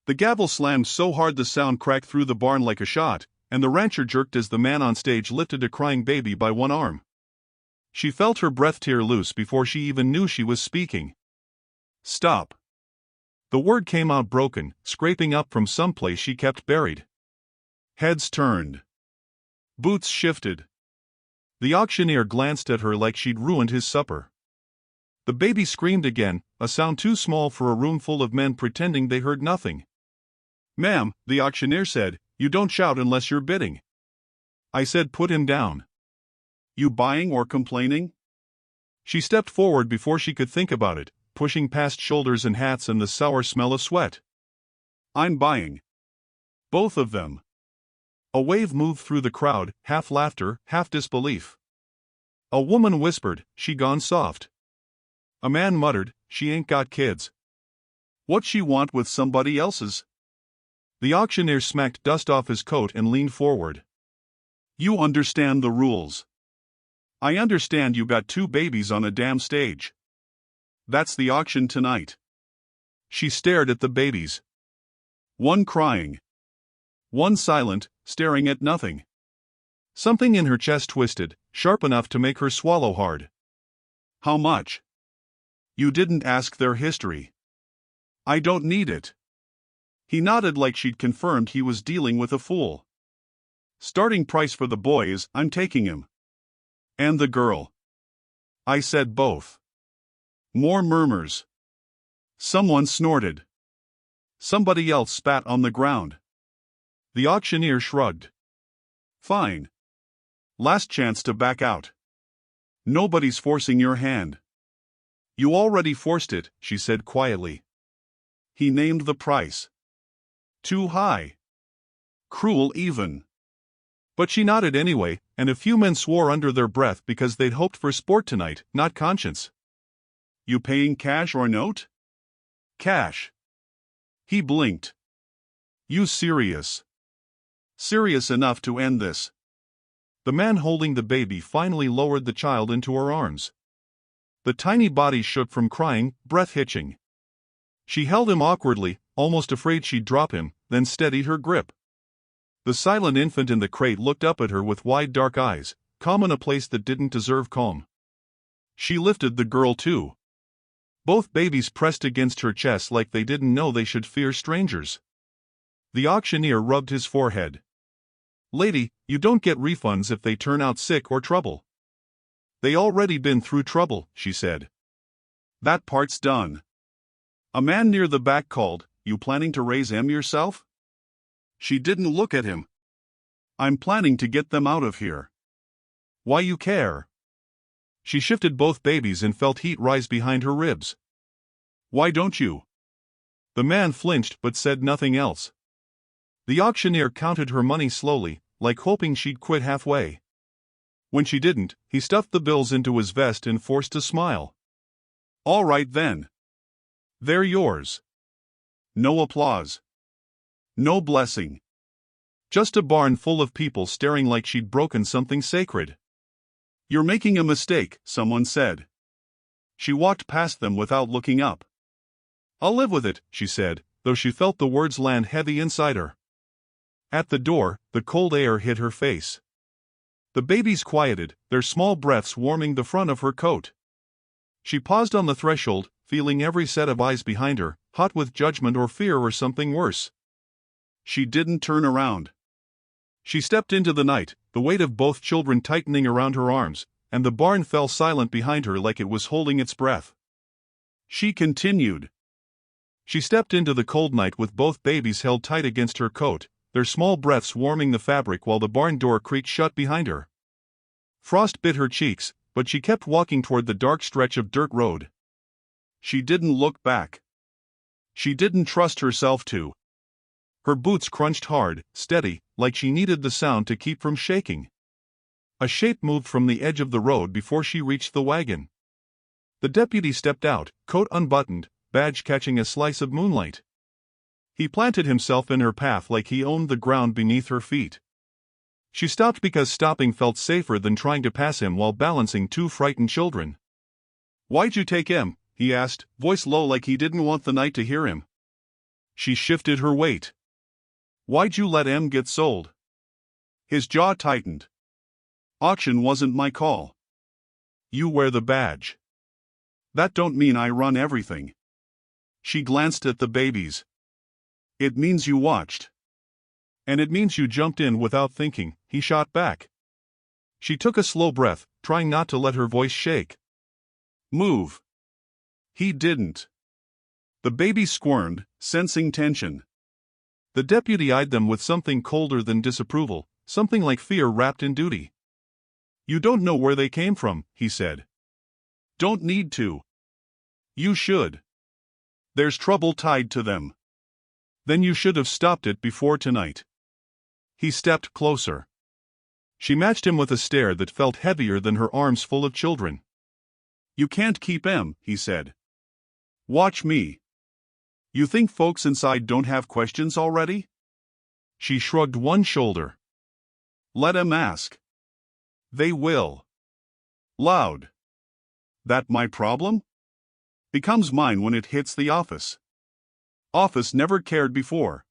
The gavel slammed so hard the sound cracked through the barn like a shot, and the rancher jerked as the man on stage lifted a crying baby by one arm. She felt her breath tear loose before she even knew she was speaking. "Stop." The word came out broken, scraping up from someplace she kept buried. Heads turned. Boots shifted. The auctioneer glanced at her like she'd ruined his supper. The baby screamed again, a sound too small for a room full of men pretending they heard nothing. "Ma'am," the auctioneer said, "you don't shout unless you're bidding." I said put him down. "You buying or complaining?" She stepped forward before she could think about it, pushing past shoulders and hats and the sour smell of sweat. "I'm buying. Both of them." A wave moved through the crowd, half laughter, half disbelief. A woman whispered, "She gone soft." A man muttered, "She ain't got kids." "What she want with somebody else's?" The auctioneer smacked dust off his coat and leaned forward. "You understand the rules. I understand you got 2 babies on a damn stage. That's the auction tonight." She stared at the babies. One crying. One silent, staring at nothing. Something in her chest twisted, sharp enough to make her swallow hard. "How much?" "You didn't ask their history." "I don't need it." He nodded like she'd confirmed he was dealing with a fool. "Starting price for the boy is, I'm taking him." "And the girl?" I said both. More murmurs. Someone snorted. Somebody else spat on the ground. The auctioneer shrugged. "Fine. Last chance to back out. Nobody's forcing your hand." "You already forced it," she said quietly. He named the price. "Too high. Cruel even." But she nodded anyway, and a few men swore under their breath because they'd hoped for sport tonight, not conscience. "You paying cash or note?" "Cash." He blinked. "You serious?" "Serious enough to end this." The man holding the baby finally lowered the child into her arms. The tiny body shook from crying, breath hitching. She held him awkwardly, almost afraid she'd drop him, then steadied her grip. The silent infant in the crate looked up at her with wide dark eyes, calm in a place that didn't deserve calm. She lifted the girl too. Both babies pressed against her chest like they didn't know they should fear strangers. The auctioneer rubbed his forehead. "Lady, you don't get refunds if they turn out sick or trouble." "They already been through trouble," she said. "That part's done." A man near the back called, "You planning to raise 'em yourself?" She didn't look at him. "I'm planning to get them out of here." "Why you care?" She shifted both babies and felt heat rise behind her ribs. "Why don't you?" The man flinched but said nothing else. The auctioneer counted her money slowly, like hoping she'd quit halfway. When she didn't, he stuffed the bills into his vest and forced a smile. "All right then. They're yours." No applause. No blessing. Just a barn full of people staring like she'd broken something sacred. "You're making a mistake," someone said. She walked past them without looking up. "I'll live with it," she said, though she felt the words land heavy inside her. At the door, the cold air hit her face. The babies quieted, their small breaths warming the front of her coat. She paused on the threshold, feeling every set of eyes behind her, hot with judgment or fear or something worse. She didn't turn around. She stepped into the night, the weight of both children tightening around her arms, and the barn fell silent behind her like it was holding its breath. She continued. She stepped into the cold night with both babies held tight against her coat, their small breaths warming the fabric while the barn door creaked shut behind her. Frost bit her cheeks, but she kept walking toward the dark stretch of dirt road. She didn't look back. She didn't trust herself to. Her boots crunched hard, steady, like she needed the sound to keep from shaking. A shape moved from the edge of the road before she reached the wagon. The deputy stepped out, coat unbuttoned, badge catching a slice of moonlight. He planted himself in her path like he owned the ground beneath her feet. She stopped because stopping felt safer than trying to pass him while balancing 2 frightened children. "Why'd you take him?" he asked, voice low like he didn't want the night to hear him. She shifted her weight. Why'd you let Em get sold? His jaw tightened. Auction wasn't my call. You wear the badge. That don't mean I run everything. She glanced at the babies. It means you watched. And it means you jumped in without thinking, he shot back. She took a slow breath, trying not to let her voice shake. Move. He didn't. The babies squirmed, sensing tension. The deputy eyed them with something colder than disapproval, something like fear wrapped in duty. You don't know where they came from, he said. Don't need to. You should. There's trouble tied to them. Then you should have stopped it before tonight. He stepped closer. She matched him with a stare that felt heavier than her arms full of children. You can't keep Em, he said. Watch me. You think folks inside don't have questions already? She shrugged one shoulder. Let Em ask. They will. Loud. That my problem? Becomes mine when it hits the office. Office never cared before.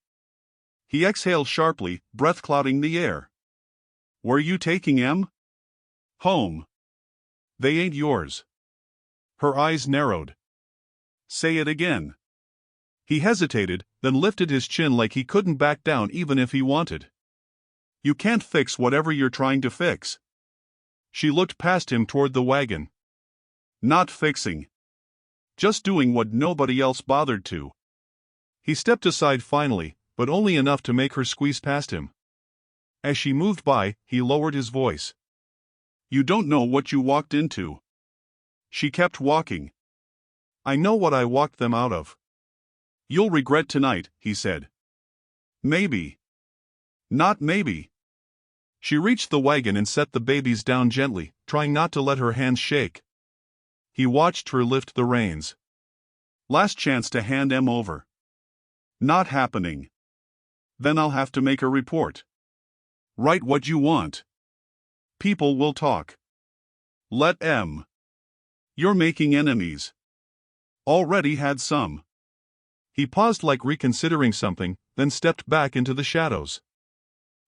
He exhaled sharply, breath clouding the air. Where you taking Em? Home. They ain't yours. Her eyes narrowed. Say it again. He hesitated, then lifted his chin like he couldn't back down even if he wanted. You can't fix whatever you're trying to fix. She looked past him toward the wagon. Not fixing. Just doing what nobody else bothered to. He stepped aside finally, but only enough to make her squeeze past him. As she moved by, he lowered his voice. You don't know what you walked into. She kept walking. I know what I walked them out of. You'll regret tonight, he said. Maybe. Not maybe. She reached the wagon and set the babies down gently, trying not to let her hands shake. He watched her lift the reins. Last chance to hand Em over. Not happening. Then I'll have to make a report. Write what you want. People will talk. Let Em. You're making enemies. Already had some. He paused like reconsidering something, then stepped back into the shadows.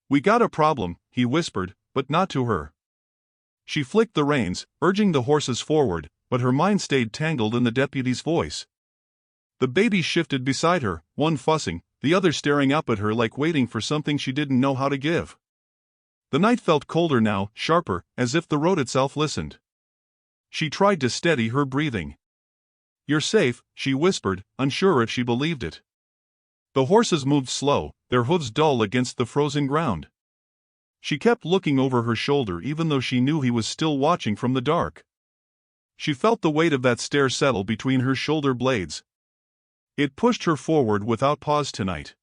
We got a problem, he whispered, but not to her. She flicked the reins, urging the horses forward, but her mind stayed tangled in the deputy's voice. The babies shifted beside her, one fussing, the other staring up at her like waiting for something she didn't know how to give. The night felt colder now, sharper, as if the road itself listened. She tried to steady her breathing. You're safe, she whispered, unsure if she believed it. The horses moved slow, their hooves dull against the frozen ground. She kept looking over her shoulder even though she knew he was still watching from the dark. She felt the weight of that stare settle between her shoulder blades. It pushed her forward without pause tonight.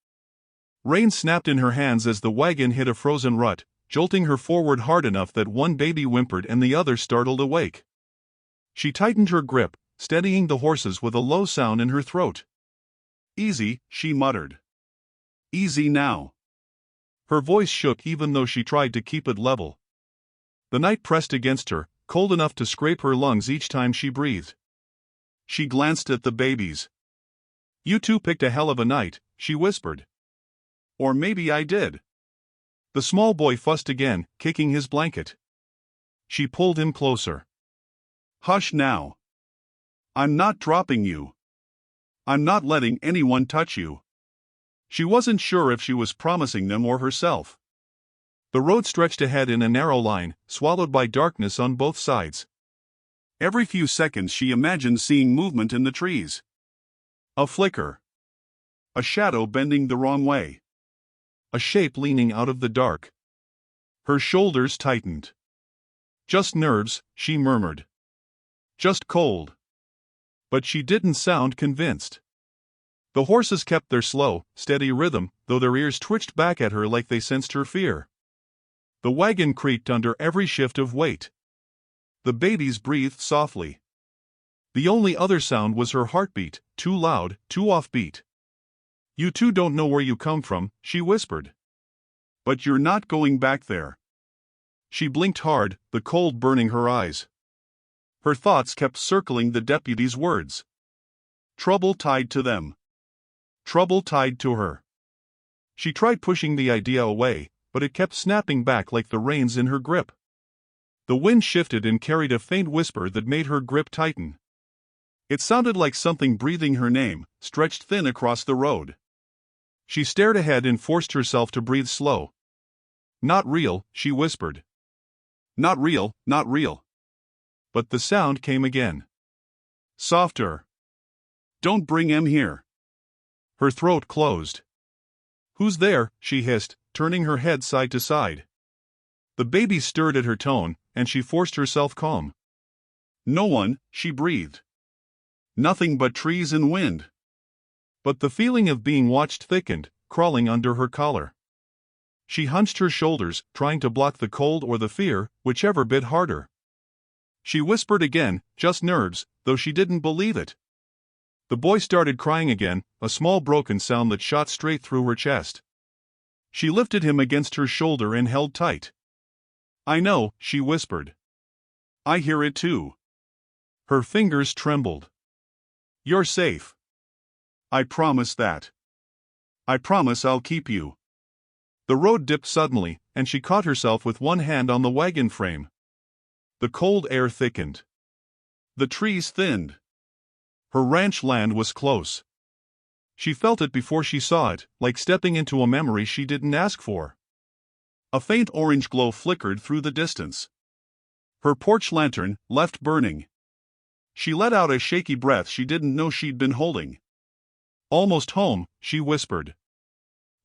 Rain snapped in her hands as the wagon hit a frozen rut, jolting her forward hard enough that one baby whimpered and the other startled awake. She tightened her grip, steadying the horses with a low sound in her throat. Easy, she muttered. Easy now. Her voice shook even though she tried to keep it level. The night pressed against her, cold enough to scrape her lungs each time she breathed. She glanced at the babies. You two picked a hell of a night, she whispered. Or maybe I did. The small boy fussed again, kicking his blanket. She pulled him closer. Hush now. I'm not dropping you. I'm not letting anyone touch you. She wasn't sure if she was promising them or herself. The road stretched ahead in a narrow line, swallowed by darkness on both sides. Every few seconds she imagined seeing movement in the trees. A flicker. A shadow bending the wrong way. A shape leaning out of the dark. Her shoulders tightened. Just nerves, she murmured. Just cold. But she didn't sound convinced. The horses kept their slow, steady rhythm, though their ears twitched back at her like they sensed her fear. The wagon creaked under every shift of weight. The babies breathed softly. The only other sound was her heartbeat, too loud, too offbeat. You two don't know where you come from, she whispered. But you're not going back there. She blinked hard, the cold burning her eyes. Her thoughts kept circling the deputy's words. Trouble tied to them. trouble tied to her. She tried pushing the idea away, but it kept snapping back like the reins in her grip. The wind shifted and carried a faint whisper that made her grip tighten. It sounded like something breathing her name, stretched thin across the road. She stared ahead and forced herself to breathe slow. "Not real," she whispered. "Not real, not real." But the sound came again. Softer. "Don't bring him here." Her throat closed. "Who's there?" she hissed, turning her head side to side. The baby stirred at her tone, and she forced herself calm. "No one," she breathed. "Nothing but trees and wind." But the feeling of being watched thickened, crawling under her collar. She hunched her shoulders, trying to block the cold or the fear, whichever bit harder. She whispered again, "Just nerves," though she didn't believe it. The boy started crying again, a small broken sound that shot straight through her chest. She lifted him against her shoulder and held tight. "I know," she whispered. "I hear it too." Her fingers trembled. "You're safe. I promise that. I promise I'll keep you." The road dipped suddenly, and she caught herself with one hand on the wagon frame. The cold air thickened. The trees thinned. Her ranch land was close. She felt it before she saw it, like stepping into a memory she didn't ask for. A faint orange glow flickered through the distance. Her porch lantern, left burning. She let out a shaky breath she didn't know she'd been holding. "Almost home," she whispered.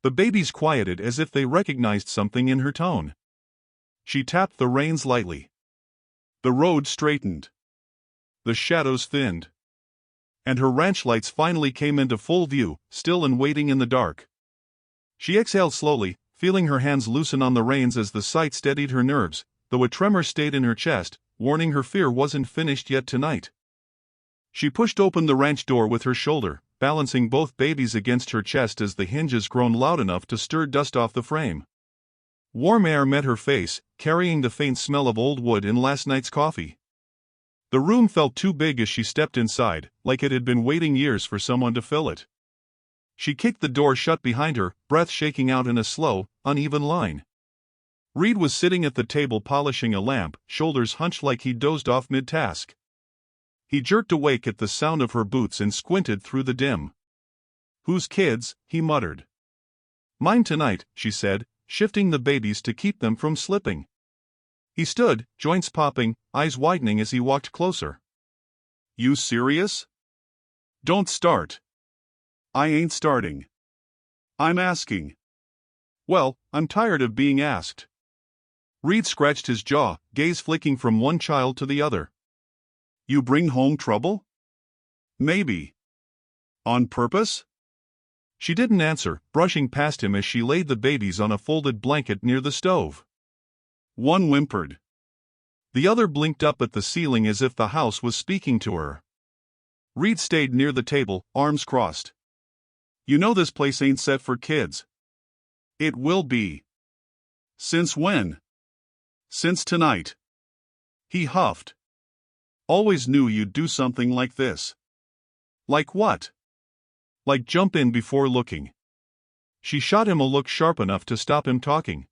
The babies quieted as if they recognized something in her tone. She tapped the reins lightly. The road straightened. The shadows thinned. And her ranch lights finally came into full view, still and waiting in the dark. She exhaled slowly, feeling her hands loosen on the reins as the sight steadied her nerves, though a tremor stayed in her chest, warning her fear wasn't finished yet tonight. She pushed open the ranch door with her shoulder, balancing both babies against her chest as the hinges groaned loud enough to stir dust off the frame. Warm air met her face, carrying the faint smell of old wood and last night's coffee. The room felt too big as she stepped inside, like it had been waiting years for someone to fill it. She kicked the door shut behind her, breath shaking out in a slow, uneven line. Reed was sitting at the table polishing a lamp, shoulders hunched like he'd dozed off mid-task. He jerked awake at the sound of her boots and squinted through the dim. "Whose kids?" he muttered. "Mine tonight," she said, shifting the babies to keep them from slipping. He stood, joints popping, eyes widening as he walked closer. "You serious?" "Don't start." "I ain't starting. I'm asking." "Well, I'm tired of being asked." Reed scratched his jaw, gaze flicking from one child to the other. "You bring home trouble?" "Maybe." "On purpose?" She didn't answer, brushing past him as she laid the babies on a folded blanket near the stove. One whimpered. The other blinked up at the ceiling as if the house was speaking to her. Reed stayed near the table, arms crossed. "You know this place ain't set for kids." "It will be." "Since when?" "Since tonight." He huffed. "Always knew you'd do something like this." "Like what?" "Like jump in before looking." She shot him a look sharp enough to stop him talking.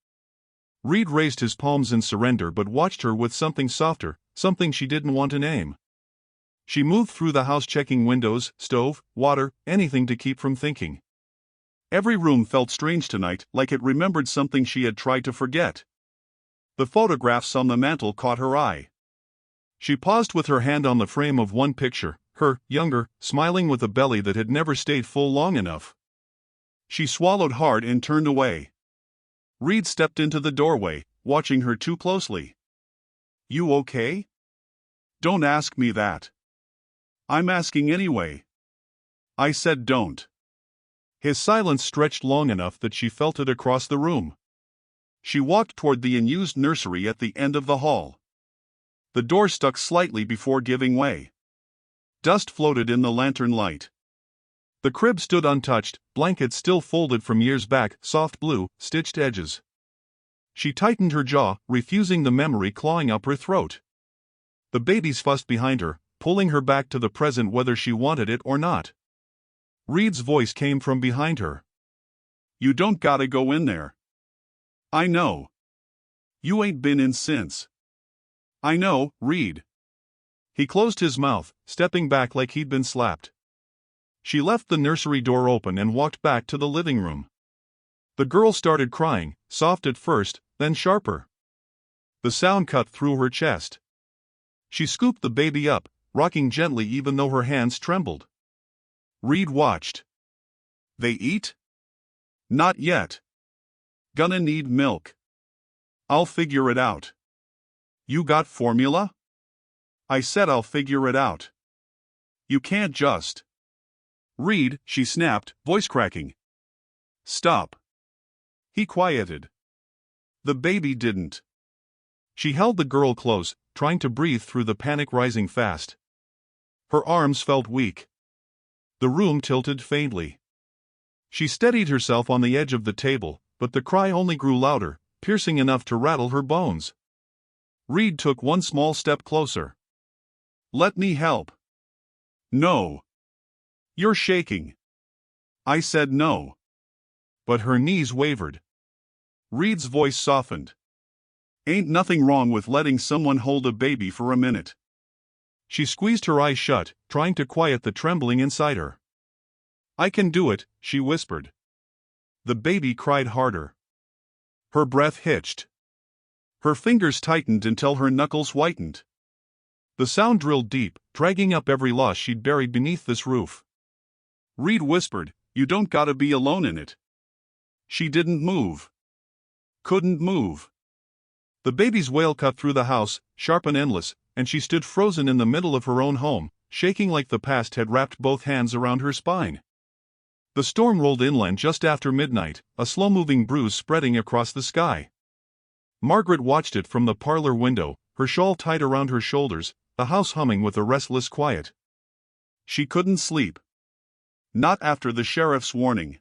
Reed raised his palms in surrender but watched her with something softer, something she didn't want to name. She moved through the house checking windows, stove, water, anything to keep from thinking. Every room felt strange tonight, like it remembered something she had tried to forget. The photographs on the mantel caught her eye. She paused with her hand on the frame of one picture, her, younger, smiling with a belly that had never stayed full long enough. She swallowed hard and turned away. Reed stepped into the doorway, watching her too closely. "You okay?" "Don't ask me that." "I'm asking anyway." "I said don't." His silence stretched long enough that she felt it across the room. She walked toward the unused nursery at the end of the hall. The door stuck slightly before giving way. Dust floated in the lantern light. The crib stood untouched, blankets still folded from years back, soft blue, stitched edges. She tightened her jaw, refusing the memory clawing up her throat. The babies fussed behind her, pulling her back to the present whether she wanted it or not. Reed's voice came from behind her. You don't gotta go in there. I know. You ain't been in since. I know, Reed. He closed his mouth, stepping back like he'd been slapped. She left the nursery door open and walked back to the living room. The girl started crying, soft at first, then sharper. The sound cut through her chest. She scooped the baby up, rocking gently even though her hands trembled. Reed watched. They eat? Not yet. Gonna need milk. I'll figure it out. You got formula? I said I'll figure it out. You can't just. Reed, she snapped, voice cracking. Stop. He quieted. The baby didn't. She held the girl close, trying to breathe through the panic rising fast. Her arms felt weak. The room tilted faintly. She steadied herself on the edge of the table, but the cry only grew louder, piercing enough to rattle her bones. Reed took one small step closer. Let me help. No. You're shaking. I said no. But her knees wavered. Reed's voice softened. Ain't nothing wrong with letting someone hold a baby for a minute. She squeezed her eyes shut, trying to quiet the trembling inside her. I can do it, she whispered. The baby cried harder. Her breath hitched. Her fingers tightened until her knuckles whitened. The sound drilled deep, dragging up every loss she'd buried beneath this roof. Reed whispered, You don't gotta be alone in it. She didn't move. Couldn't move. The baby's wail cut through the house, sharp and endless, and she stood frozen in the middle of her own home, shaking like the past had wrapped both hands around her spine. The storm rolled inland just after midnight, a slow-moving bruise spreading across the sky. Margaret watched it from the parlor window, her shawl tied around her shoulders, the house humming with a restless quiet. She couldn't sleep. Not after the sheriff's warning.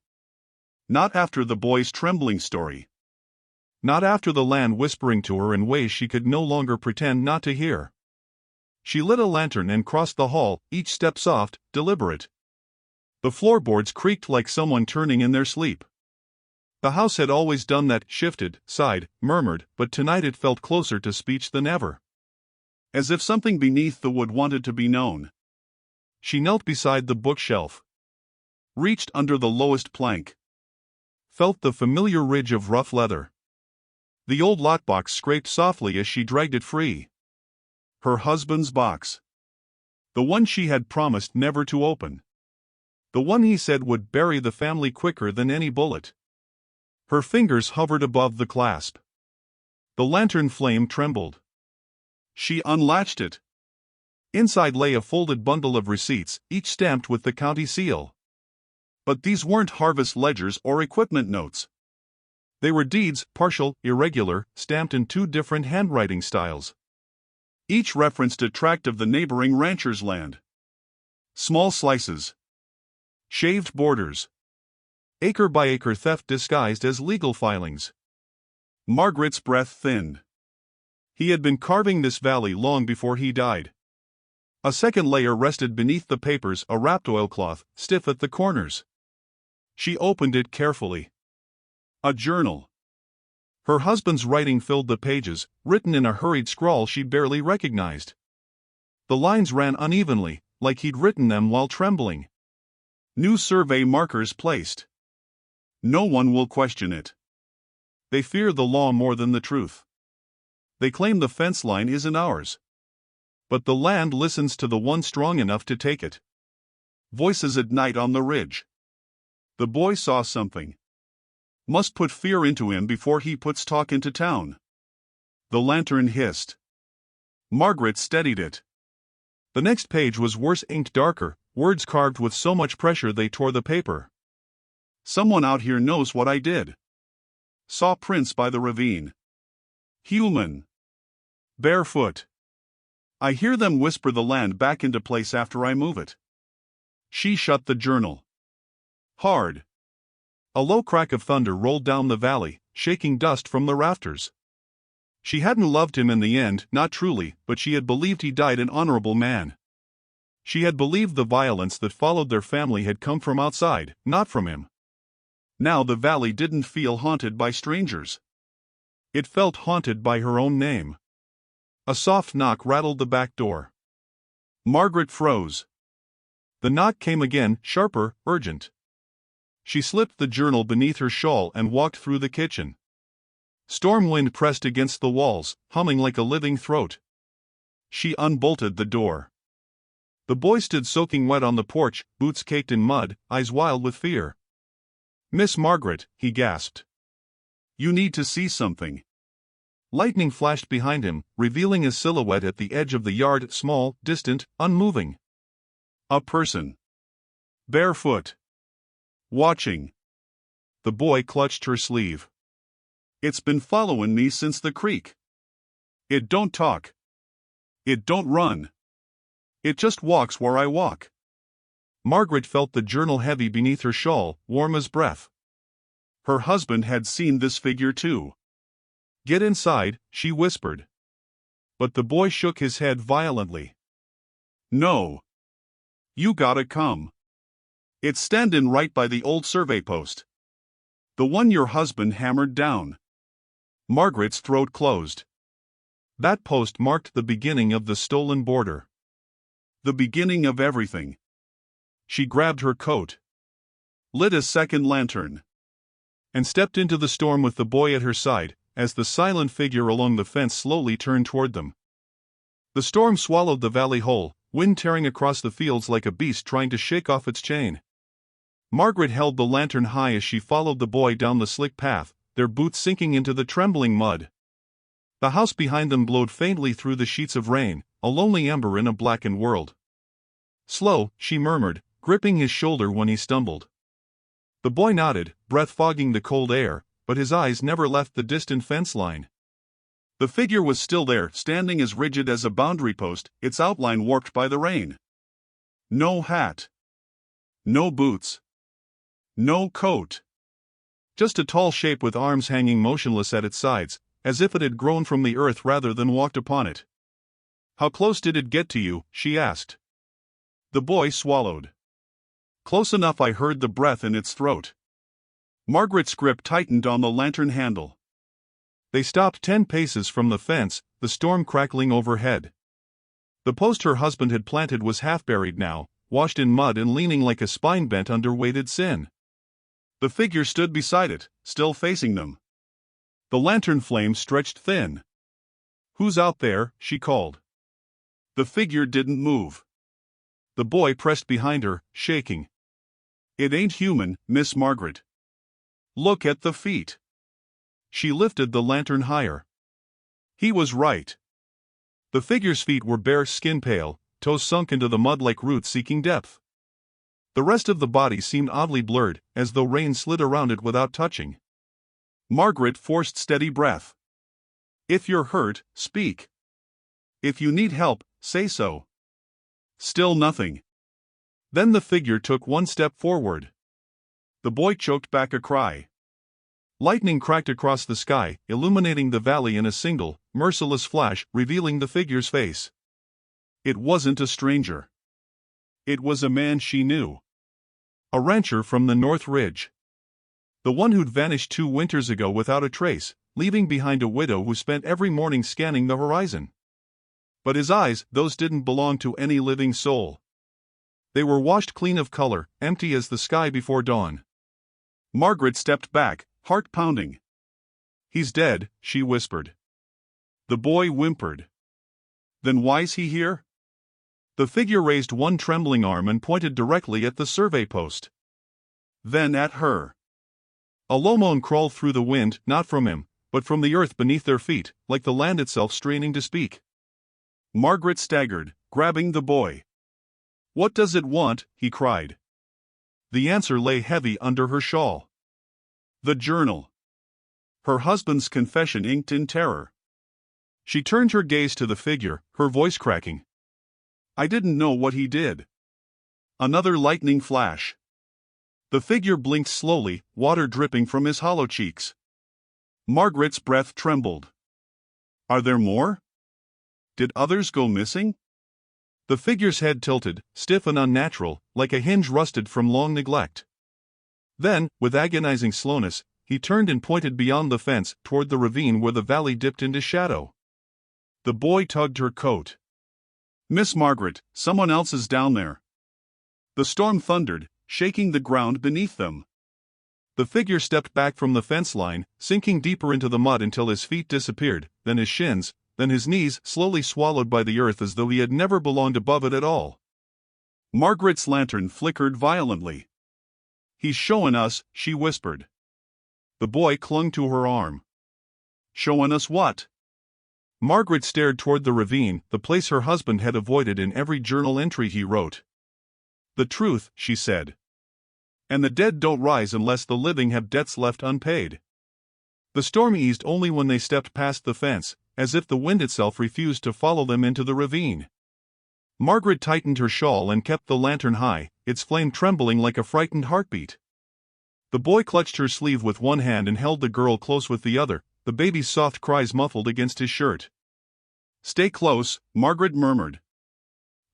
Not after the boy's trembling story. Not after the land whispering to her in ways she could no longer pretend not to hear. She lit a lantern and crossed the hall, each step soft, deliberate. The floorboards creaked like someone turning in their sleep. The house had always done that, shifted, sighed, murmured, but tonight it felt closer to speech than ever. As if something beneath the wood wanted to be known. She knelt beside the bookshelf. Reached under the lowest plank. Felt the familiar ridge of rough leather. The old lockbox scraped softly as she dragged it free. Her husband's box. The one she had promised never to open. The one he said would bury the family quicker than any bullet. Her fingers hovered above the clasp. The lantern flame trembled. She unlatched it. Inside lay a folded bundle of receipts, each stamped with the county seal. But these weren't harvest ledgers or equipment notes. They were deeds, partial, irregular, stamped in two different handwriting styles. Each referenced a tract of the neighboring rancher's land. Small slices. Shaved borders. Acre-by-acre theft disguised as legal filings. Margaret's breath thinned. He had been carving this valley long before he died. A second layer rested beneath the papers, a wrapped oilcloth, stiff at the corners. She opened it carefully. A journal. Her husband's writing filled the pages, written in a hurried scrawl she barely recognized. The lines ran unevenly, like he'd written them while trembling. New survey markers placed. No one will question it. They fear the law more than the truth. They claim the fence line isn't ours. But the land listens to the one strong enough to take it. Voices at night on the ridge. The boy saw something. Must put fear into him before he puts talk into town. The lantern hissed. Margaret steadied it. The next page was worse, inked darker, words carved with so much pressure they tore the paper. Someone out here knows what I did. Saw prints by the ravine. Human. Barefoot. I hear them whisper the land back into place after I move it. She shut the journal. Hard. A low crack of thunder rolled down the valley, shaking dust from the rafters. She hadn't loved him in the end, not truly, but she had believed he died an honorable man. She had believed the violence that followed their family had come from outside, not from him. Now the valley didn't feel haunted by strangers. It felt haunted by her own name. A soft knock rattled the back door. Margaret froze. The knock came again, sharper, urgent. She slipped the journal beneath her shawl and walked through the kitchen. Storm wind pressed against the walls, humming like a living throat. She unbolted the door. The boy stood soaking wet on the porch, boots caked in mud, eyes wild with fear. "Miss Margaret," he gasped. "You need to see something." Lightning flashed behind him, revealing a silhouette at the edge of the yard, small, distant, unmoving. A person. Barefoot. Watching. The boy clutched her sleeve. "It's been following me since the creek. It don't talk. It don't run. It just walks where I walk." Margaret felt the journal heavy beneath her shawl, warm as breath. Her husband had seen this figure too. "Get inside," she whispered. But the boy shook his head violently. "No. You gotta come. It's standin' right by the old survey post. The one your husband hammered down." Margaret's throat closed. That post marked the beginning of the stolen border. The beginning of everything. She grabbed her coat, lit a second lantern, and stepped into the storm with the boy at her side, as the silent figure along the fence slowly turned toward them. The storm swallowed the valley whole, wind tearing across the fields like a beast trying to shake off its chain. Margaret held the lantern high as she followed the boy down the slick path, their boots sinking into the trembling mud. The house behind them glowed faintly through the sheets of rain, a lonely ember in a blackened world. "Slow," she murmured, gripping his shoulder when he stumbled. The boy nodded, breath fogging the cold air, but his eyes never left the distant fence line. The figure was still there, standing as rigid as a boundary post, its outline warped by the rain. No hat. No boots. No coat. Just a tall shape with arms hanging motionless at its sides, as if it had grown from the earth rather than walked upon it. "How close did it get to you?" she asked. The boy swallowed. "Close enough I heard the breath in its throat." Margaret's grip tightened on the lantern handle. They stopped 10 paces from the fence, the storm crackling overhead. The post her husband had planted was half buried now, washed in mud and leaning like a spine bent under weighted sin. The figure stood beside it, still facing them. The lantern flame stretched thin. "Who's out there?" she called. The figure didn't move. The boy pressed behind her, shaking. "It ain't human, Miss Margaret. Look at the feet." She lifted the lantern higher. He was right. The figure's feet were bare, skin pale, toes sunk into the mud like roots seeking depth. The rest of the body seemed oddly blurred, as though rain slid around it without touching. Margaret forced steady breath. "If you're hurt, speak. If you need help, say so." Still nothing. Then the figure took one step forward. The boy choked back a cry. Lightning cracked across the sky, illuminating the valley in a single, merciless flash, revealing the figure's face. It wasn't a stranger. It was a man she knew. A rancher from the North Ridge. The one who'd vanished 2 winters ago without a trace, leaving behind a widow who spent every morning scanning the horizon. But his eyes, those didn't belong to any living soul. They were washed clean of color, empty as the sky before dawn. Margaret stepped back, heart pounding. "He's dead," she whispered. The boy whimpered. "Then why's he here?" The figure raised one trembling arm and pointed directly at the survey post. Then at her. A low moan crawled through the wind, not from him, but from the earth beneath their feet, like the land itself straining to speak. Margaret staggered, grabbing the boy. "What does it want?" he cried. The answer lay heavy under her shawl. The journal. Her husband's confession inked in terror. She turned her gaze to the figure, her voice cracking. "I didn't know what he did." Another lightning flash. The figure blinked slowly, water dripping from his hollow cheeks. Margaret's breath trembled. "Are there more? Did others go missing?" The figure's head tilted, stiff and unnatural, like a hinge rusted from long neglect. Then, with agonizing slowness, he turned and pointed beyond the fence toward the ravine where the valley dipped into shadow. The boy tugged her coat. "Miss Margaret, someone else is down there." The storm thundered, shaking the ground beneath them. The figure stepped back from the fence line, sinking deeper into the mud until his feet disappeared, then his shins, then his knees slowly swallowed by the earth as though he had never belonged above it at all. Margaret's lantern flickered violently. "He's showing us," she whispered. The boy clung to her arm. "Showing us what?" Margaret stared toward the ravine, the place her husband had avoided in every journal entry he wrote. "The truth," she said. "And the dead don't rise unless the living have debts left unpaid." The storm eased only when they stepped past the fence, as if the wind itself refused to follow them into the ravine. Margaret tightened her shawl and kept the lantern high, its flame trembling like a frightened heartbeat. The boy clutched her sleeve with one hand and held the girl close with the other, the baby's soft cries muffled against his shirt. "Stay close," Margaret murmured.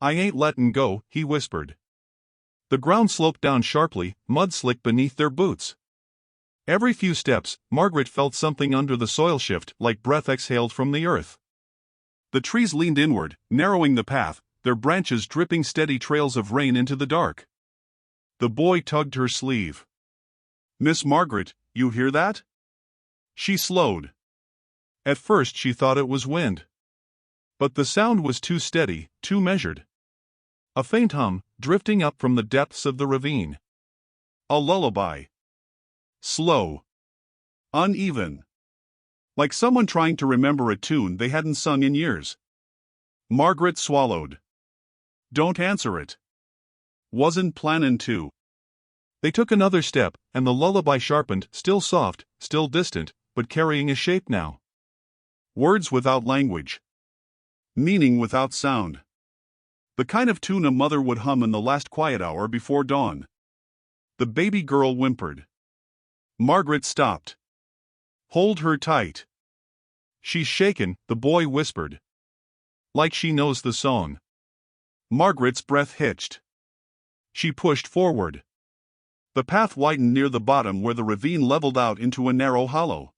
"I ain't lettin' go," he whispered. The ground sloped down sharply, mud slick beneath their boots. Every few steps, Margaret felt something under the soil shift, like breath exhaled from the earth. The trees leaned inward, narrowing the path, their branches dripping steady trails of rain into the dark. The boy tugged her sleeve. "Miss Margaret, you hear that?" She slowed. At first she thought it was wind. But the sound was too steady, too measured. A faint hum, drifting up from the depths of the ravine. A lullaby. Slow. Uneven. Like someone trying to remember a tune they hadn't sung in years. Margaret swallowed. "Don't answer it." "Wasn't plannin' to." They took another step, and the lullaby sharpened, still soft, still distant, but carrying a shape now. Words without language. Meaning without sound. The kind of tune a mother would hum in the last quiet hour before dawn. The baby girl whimpered. Margaret stopped. "Hold her tight." "She's shaken," the boy whispered. "Like she knows the song." Margaret's breath hitched. She pushed forward. The path widened near the bottom where the ravine leveled out into a narrow hollow.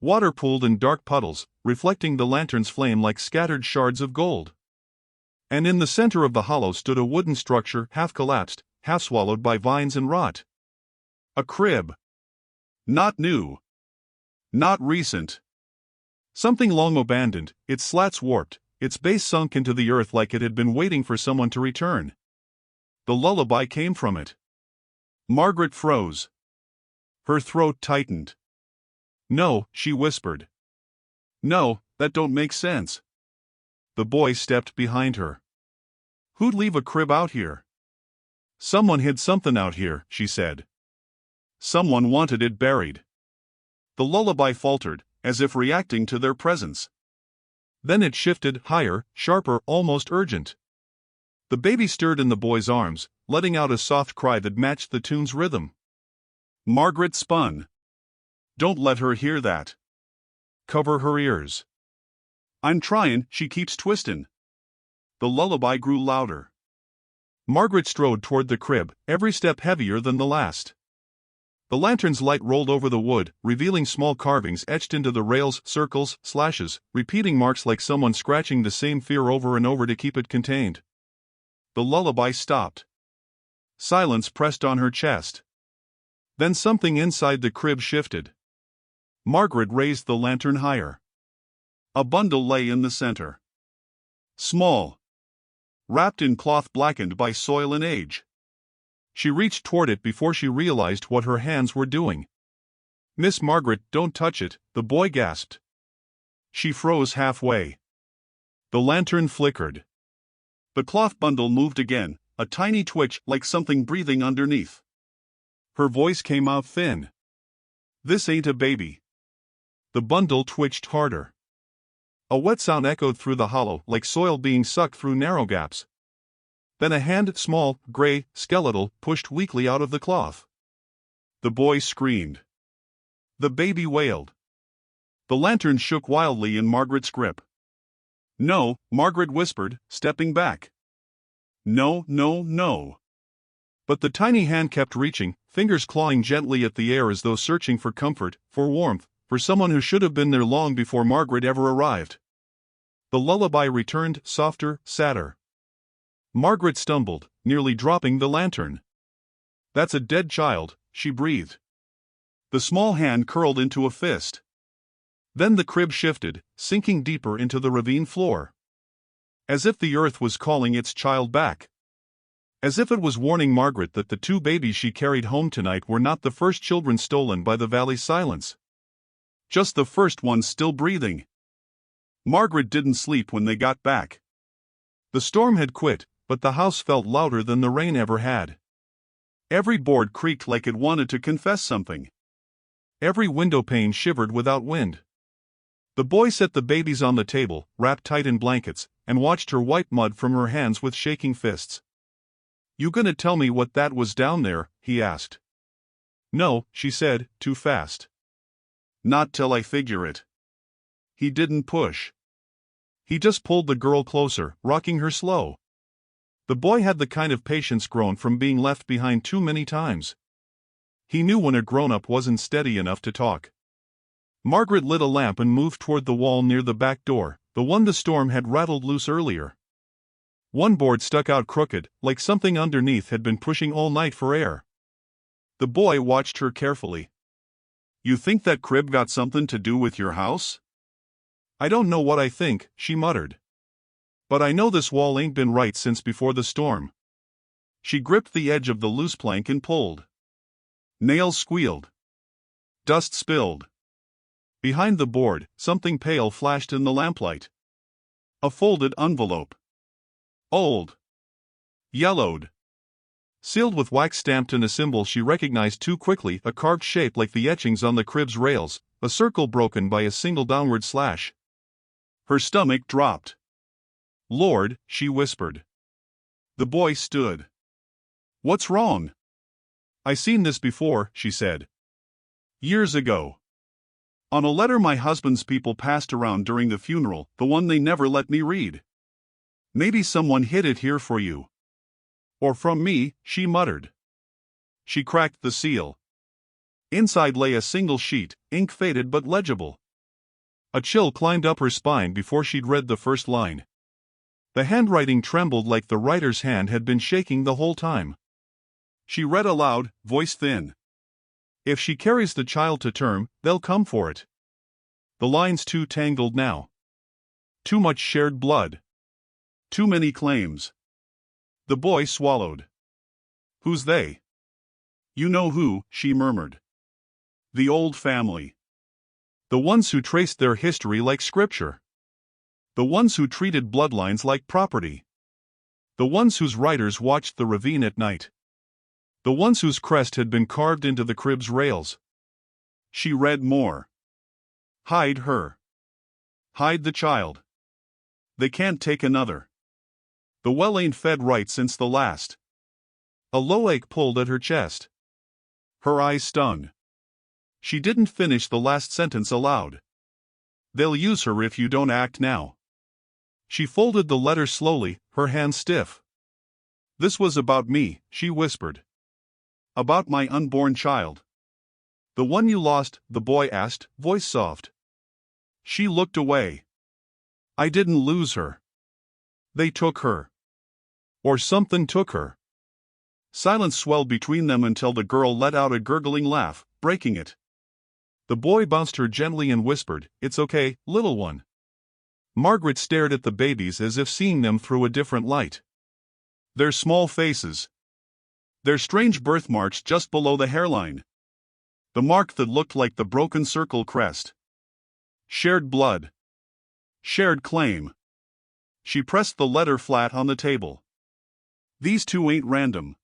Water pooled in dark puddles, reflecting the lantern's flame like scattered shards of gold. And in the center of the hollow stood a wooden structure, half collapsed, half swallowed by vines and rot. A crib. Not new. Not recent. Something long abandoned, its slats warped, its base sunk into the earth like it had been waiting for someone to return. The lullaby came from it. Margaret froze. Her throat tightened. "No," she whispered. "No, that don't make sense." The boy stepped behind her. "Who'd leave a crib out here?" "Someone hid something out here," she said. "Someone wanted it buried." The lullaby faltered, as if reacting to their presence. Then it shifted, higher, sharper, almost urgent. The baby stirred in the boy's arms, letting out a soft cry that matched the tune's rhythm. Margaret spun. "Don't let her hear that." "Cover her ears." "I'm tryin', she keeps twistin'." The lullaby grew louder. Margaret strode toward the crib, every step heavier than the last. The lantern's light rolled over the wood, revealing small carvings etched into the rails, circles, slashes, repeating marks like someone scratching the same fear over and over to keep it contained. The lullaby stopped. Silence pressed on her chest. Then something inside the crib shifted. Margaret raised the lantern higher. A bundle lay in the center. Small. Wrapped in cloth blackened by soil and age. She reached toward it before she realized what her hands were doing. "Miss Margaret, don't touch it," the boy gasped. She froze halfway. The lantern flickered. The cloth bundle moved again, a tiny twitch like something breathing underneath. Her voice came out thin. "This ain't a baby." The bundle twitched harder. A wet sound echoed through the hollow, like soil being sucked through narrow gaps. Then a hand, small, gray, skeletal, pushed weakly out of the cloth. The boy screamed. The baby wailed. The lantern shook wildly in Margaret's grip. "No," Margaret whispered, stepping back. No, no, no. But the tiny hand kept reaching, fingers clawing gently at the air as though searching for comfort, for warmth, for someone who should have been there long before Margaret ever arrived. The lullaby returned, softer, sadder. Margaret stumbled, nearly dropping the lantern. That's a dead child, she breathed. The small hand curled into a fist. Then the crib shifted, sinking deeper into the ravine floor. As if the earth was calling its child back. As if it was warning Margaret that the two babies she carried home tonight were not the first children stolen by the valley's silence. Just the first ones still breathing. Margaret didn't sleep when they got back. The storm had quit, but the house felt louder than the rain ever had. Every board creaked like it wanted to confess something. Every window pane shivered without wind. The boy set the babies on the table, wrapped tight in blankets, and watched her wipe mud from her hands with shaking fists. "You gonna tell me what that was down there?" he asked. "No," she said, too fast. "Not till I figure it." He didn't push. He just pulled the girl closer, rocking her slow. The boy had the kind of patience grown from being left behind too many times. He knew when a grown-up wasn't steady enough to talk. Margaret lit a lamp and moved toward the wall near the back door, the one the storm had rattled loose earlier. One board stuck out crooked, like something underneath had been pushing all night for air. The boy watched her carefully. "You think that crib got something to do with your house?" "I don't know what I think," she muttered. "But I know this wall ain't been right since before the storm." She gripped the edge of the loose plank and pulled. Nails squealed. Dust spilled. Behind the board, something pale flashed in the lamplight. A folded envelope. Old. Yellowed. Sealed with wax stamped in a symbol she recognized too quickly, a carved shape like the etchings on the crib's rails, a circle broken by a single downward slash. Her stomach dropped. "Lord," she whispered. The boy stood. "What's wrong?" "I seen this before," she said. "Years ago. On a letter my husband's people passed around during the funeral, the one they never let me read. Maybe someone hid it here for you." "Or from me," she muttered. She cracked the seal. Inside lay a single sheet, ink faded but legible. A chill climbed up her spine before she'd read the first line. The handwriting trembled like the writer's hand had been shaking the whole time. She read aloud, voice thin. "If she carries the child to term, they'll come for it. The line's too tangled now. Too much shared blood. Too many claims." The boy swallowed. "Who's they?" "You know who," she murmured. "The old family. The ones who traced their history like scripture. The ones who treated bloodlines like property. The ones whose riders watched the ravine at night. The ones whose crest had been carved into the crib's rails." She read more. "Hide her. Hide the child. They can't take another. The well ain't fed right since the last." A low ache pulled at her chest. Her eyes stung. She didn't finish the last sentence aloud. "They'll use her if you don't act now." She folded the letter slowly, her hands stiff. "This was about me," she whispered. "About my unborn child." "The one you lost?" the boy asked, voice soft. She looked away. "I didn't lose her. They took her. Or something took her." Silence swelled between them until the girl let out a gurgling laugh, breaking it. The boy bounced her gently and whispered, "It's okay, little one." Margaret stared at the babies as if seeing them through a different light. Their small faces. Their strange birthmarks just below the hairline. The mark that looked like the broken circle crest. Shared blood. Shared claim. She pressed the letter flat on the table. "These two ain't random.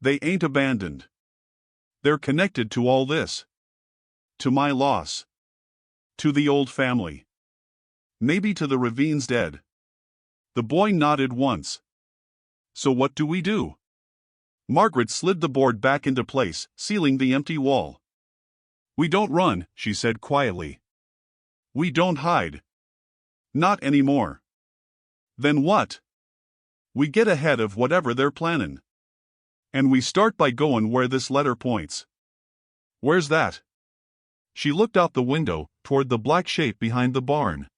They ain't abandoned. They're connected to all this. To my loss. To the old family. Maybe to the ravine's dead." The boy nodded once. "So what do we do?" Margaret slid the board back into place, sealing the empty wall. "We don't run," she said quietly. "We don't hide. Not anymore." "Then what?" We get ahead of whatever they're plannin'. And we start by goin' where this letter points. Where's that? She looked out the window, toward the black shape behind the barn.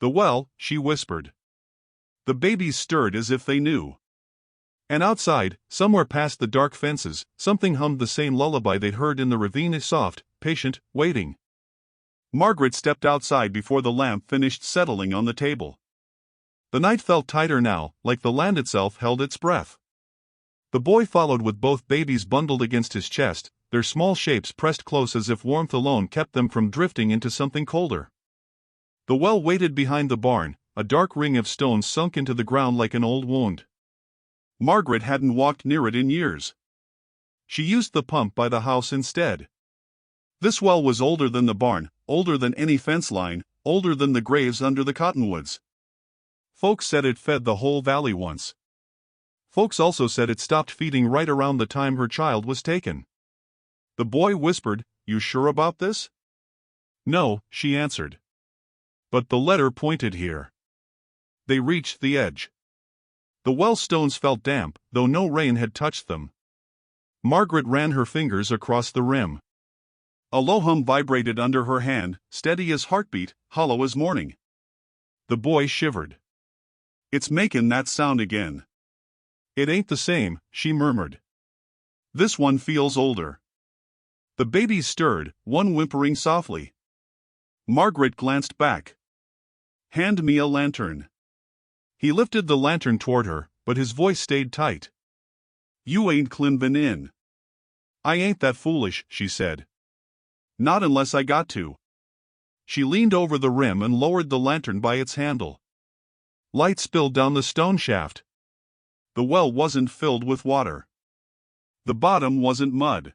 The well, she whispered. The babies stirred as if they knew. And outside, somewhere past the dark fences, something hummed the same lullaby they'd heard in the ravine, soft, patient, waiting. Margaret stepped outside before the lamp finished settling on the table. The night felt tighter now, like the land itself held its breath. The boy followed with both babies bundled against his chest, their small shapes pressed close as if warmth alone kept them from drifting into something colder. The well waited behind the barn, a dark ring of stones sunk into the ground like an old wound. Margaret hadn't walked near it in years. She used the pump by the house instead. This well was older than the barn, older than any fence line, older than the graves under the cottonwoods. Folks said it fed the whole valley once. Folks also said it stopped feeding right around the time her child was taken. The boy whispered, "You sure about this?" "No," she answered. "But the letter pointed here." They reached the edge. The well stones felt damp, though no rain had touched them. Margaret ran her fingers across the rim. A low hum vibrated under her hand, steady as heartbeat, hollow as morning. The boy shivered. "It's makin' that sound again." "It ain't the same," she murmured. "This one feels older." The babies stirred, one whimpering softly. Margaret glanced back. "Hand me a lantern." He lifted the lantern toward her, but his voice stayed tight. "You ain't climbin' in." "I ain't that foolish," she said. "Not unless I got to." She leaned over the rim and lowered the lantern by its handle. Light spilled down the stone shaft. The well wasn't filled with water. The bottom wasn't mud.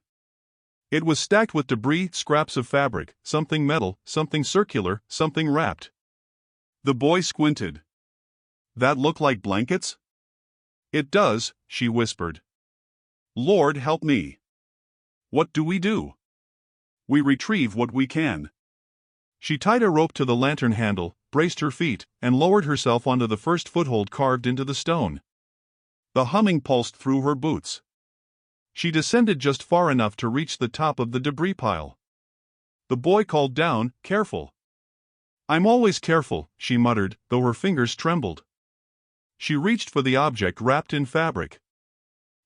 It was stacked with debris, scraps of fabric, something metal, something circular, something wrapped. The boy squinted. "That look like blankets?" "It does," she whispered. "Lord help me. What do we do?" "We retrieve what we can." She tied a rope to the lantern handle, braced her feet, and lowered herself onto the first foothold carved into the stone. The humming pulsed through her boots. She descended just far enough to reach the top of the debris pile. The boy called down, "Careful." "I'm always careful," she muttered, though her fingers trembled. She reached for the object wrapped in fabric.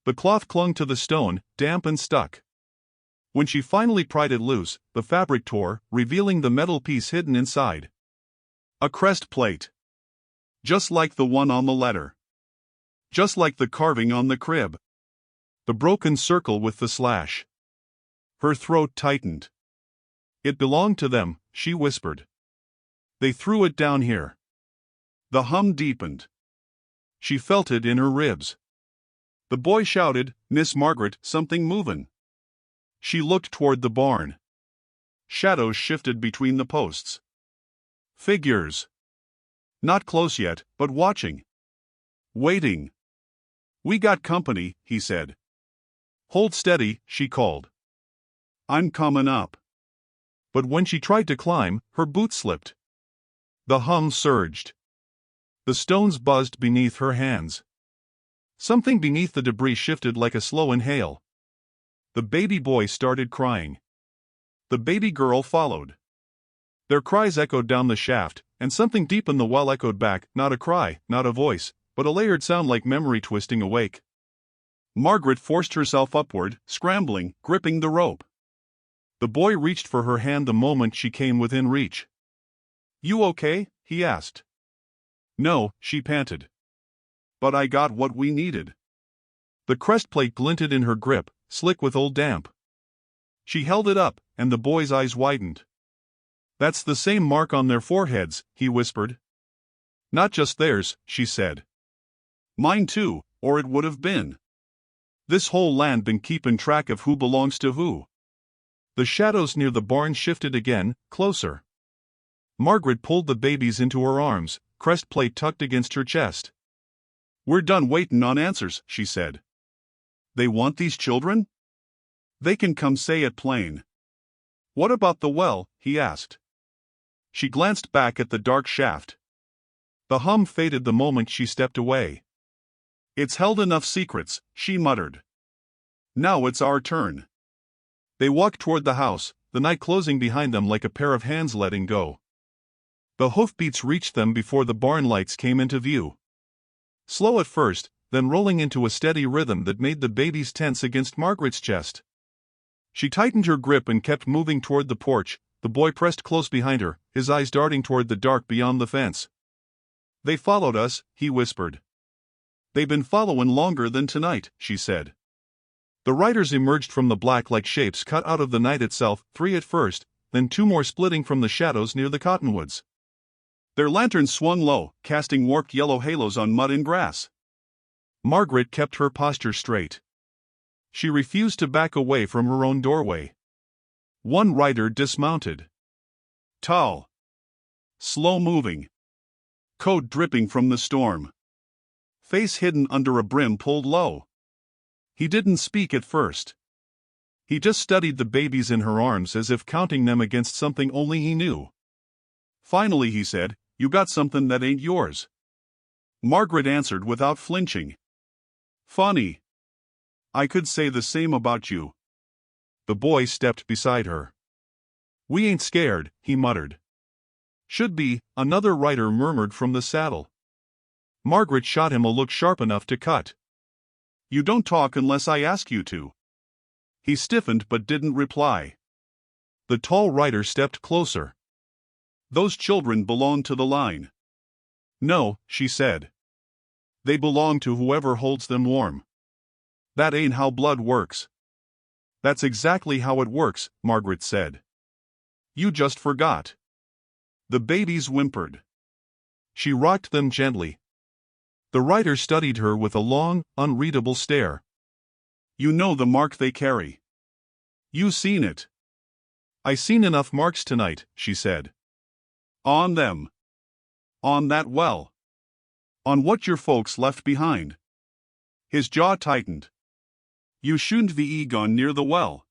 The cloth clung to the stone, damp and stuck. When she finally pried it loose, the fabric tore, revealing the metal piece hidden inside. A crest plate. Just like the one on the letter. Just like the carving on the crib. The broken circle with the slash. Her throat tightened. "It belonged to them," she whispered. "They threw it down here." The hum deepened. She felt it in her ribs. The boy shouted, "Miss Margaret, something movin'." She looked toward the barn. Shadows shifted between the posts. Figures. Not close yet, but watching. Waiting. "We got company," he said. "Hold steady," she called. "I'm comin' up." But when she tried to climb, her boot slipped. The hum surged. The stones buzzed beneath her hands. Something beneath the debris shifted like a slow inhale. The baby boy started crying. The baby girl followed. Their cries echoed down the shaft, and something deep in the well echoed back, not a cry, not a voice, but a layered sound like memory twisting awake. Margaret forced herself upward, scrambling, gripping the rope. The boy reached for her hand the moment she came within reach. "You okay?" he asked. "No," she panted. "But I got what we needed." The crest plate glinted in her grip, slick with old damp. She held it up, and the boy's eyes widened. "That's the same mark on their foreheads," he whispered. "Not just theirs," she said. "Mine too, or it would have been. This whole land been keepin' track of who belongs to who." The shadows near the barn shifted again, closer. Margaret pulled the babies into her arms, crest plate tucked against her chest. "We're done waitin' on answers," she said. "They want these children? They can come say it plain." "What about the well?" he asked. She glanced back at the dark shaft. The hum faded the moment she stepped away. It's held enough secrets, she muttered. Now it's our turn. They walked toward the house, the night closing behind them like a pair of hands letting go. The hoofbeats reached them before the barn lights came into view. Slow at first, then rolling into a steady rhythm that made the babies tense against Margaret's chest. She tightened her grip and kept moving toward the porch, the boy pressed close behind her, his eyes darting toward the dark beyond the fence. They followed us, he whispered. They've been following longer than tonight, she said. The riders emerged from the black like shapes cut out of the night itself, 3 at first, then 2 more splitting from the shadows near the cottonwoods. Their lanterns swung low, casting warped yellow halos on mud and grass. Margaret kept her posture straight. She refused to back away from her own doorway. One rider dismounted. Tall. Slow-moving. Coat dripping from the storm. Face hidden under a brim pulled low. He didn't speak at first. He just studied the babies in her arms as if counting them against something only he knew. Finally he said, "You got something that ain't yours." Margaret answered without flinching. "Funny. I could say the same about you." The boy stepped beside her. "We ain't scared," he muttered. "Should be," another rider murmured from the saddle. Margaret shot him a look sharp enough to cut. "You don't talk unless I ask you to." He stiffened but didn't reply. The tall rider stepped closer. "Those children belong to the line." "No," she said. "They belong to whoever holds them warm." "That ain't how blood works." "That's exactly how it works," Margaret said. "You just forgot." The babies whimpered. She rocked them gently. The rider studied her with a long, unreadable stare. "You know the mark they carry. You seen it." "I seen enough marks tonight," she said. "On them?" "On that well." "On what your folks left behind." His jaw tightened. "You shouldn't be gone near the well."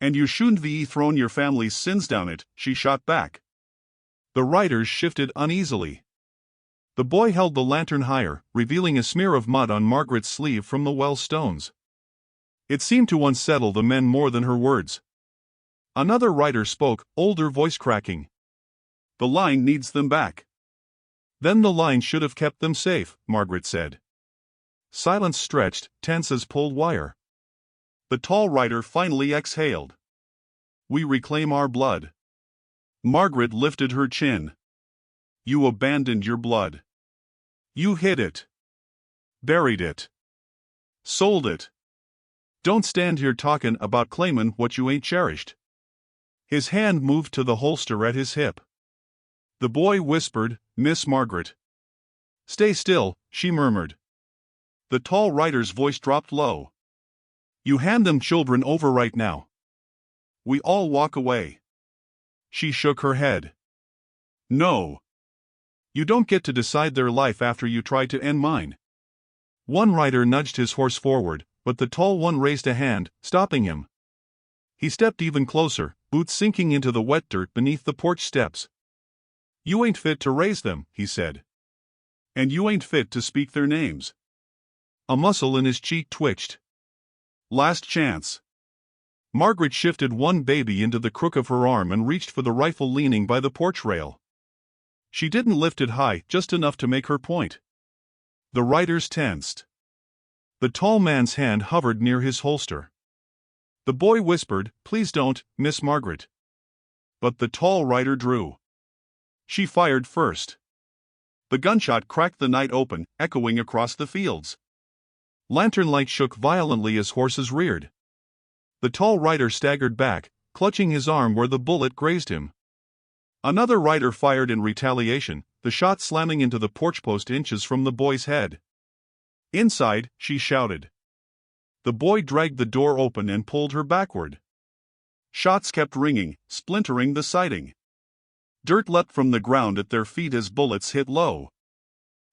"And you shouldn't be thrown your family's sins down it," she shot back. The riders shifted uneasily. The boy held the lantern higher, revealing a smear of mud on Margaret's sleeve from the well stones. It seemed to unsettle the men more than her words. Another rider spoke, older voice cracking. "The line needs them back." "Then the line should have kept them safe," Margaret said. Silence stretched, tense as pulled wire. The tall rider finally exhaled. "We reclaim our blood." Margaret lifted her chin. "You abandoned your blood. You hid it. Buried it. Sold it. Don't stand here talking about claiming what you ain't cherished." His hand moved to the holster at his hip. The boy whispered, "Miss Margaret." "Stay still," she murmured. The tall rider's voice dropped low. "You hand them children over right now. We all walk away." She shook her head. "No. You don't get to decide their life after you try to end mine." One rider nudged his horse forward, but the tall one raised a hand, stopping him. He stepped even closer, boots sinking into the wet dirt beneath the porch steps. "You ain't fit to raise them," he said. "And you ain't fit to speak their names." A muscle in his cheek twitched. "Last chance." Margaret shifted one baby into the crook of her arm and reached for the rifle leaning by the porch rail. She didn't lift it high, just enough to make her point. The riders tensed. The tall man's hand hovered near his holster. The boy whispered, "Please don't, Miss Margaret." But the tall rider drew. She fired first. The gunshot cracked the night open, echoing across the fields. Lantern light shook violently as horses reared. The tall rider staggered back, clutching his arm where the bullet grazed him. Another rider fired in retaliation, the shot slamming into the porch post inches from the boy's head. "Inside," she shouted. The boy dragged the door open and pulled her backward. Shots kept ringing, splintering the siding. Dirt leapt from the ground at their feet as bullets hit low.